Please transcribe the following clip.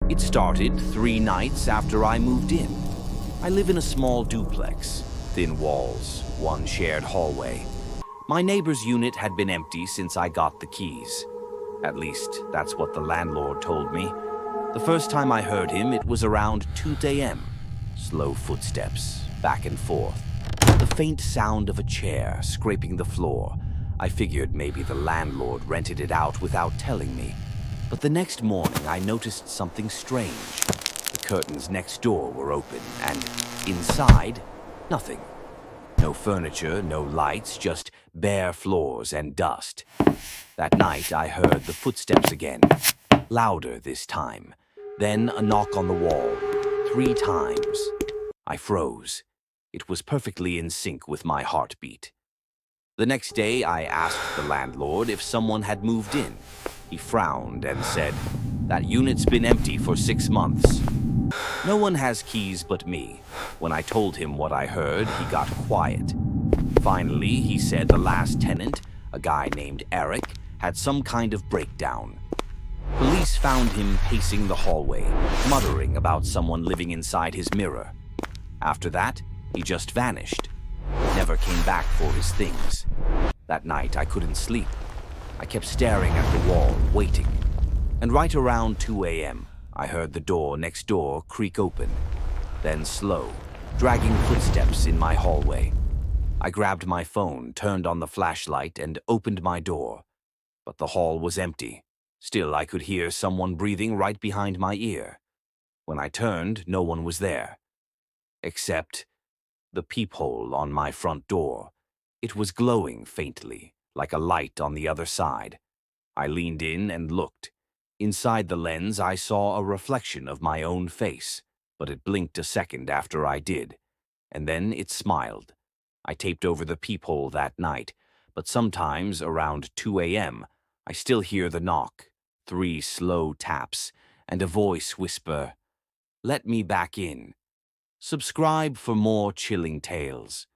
It started 3 nights after I moved in. I live in a small duplex, thin walls, one shared hallway. My neighbor's unit had been empty since I got the keys. At least, that's what the landlord told me. The first time I heard him, it was around 2 a.m. Slow footsteps, back and forth. The faint sound of a chair scraping the floor. I figured maybe the landlord rented it out without telling me. But the next morning, I noticed something strange. The curtains next door were open, and inside, nothing. No furniture, no lights, just bare floors and dust. That night, I heard the footsteps again, louder this time. Then a knock on the wall, 3 times. I froze. It was perfectly in sync with my heartbeat. The next day, I asked the landlord if someone had moved in. He frowned and said, "That unit's been empty for 6 months. No one has keys but me." When I told him what I heard, he got quiet. Finally, he said the last tenant, a guy named Eric, had some kind of breakdown. Police found him pacing the hallway, muttering about someone living inside his mirror. After that, he just vanished. Never came back for his things. That night, I couldn't sleep. I kept staring at the wall, waiting. And right around 2 a.m., I heard the door next door creak open. Then slow, dragging footsteps in my hallway. I grabbed my phone, turned on the flashlight, and opened my door. But the hall was empty. Still, I could hear someone breathing right behind my ear. When I turned, no one was there. Except the peephole on my front door. It was glowing faintly, like a light on the other side. I leaned in and looked. Inside the lens, I saw a reflection of my own face, but it blinked a second after I did. And then it smiled. I taped over the peephole that night, but sometimes around 2 a.m., I still hear the knock, 3 slow taps, and a voice whisper, "Let me back in." Subscribe for more chilling tales.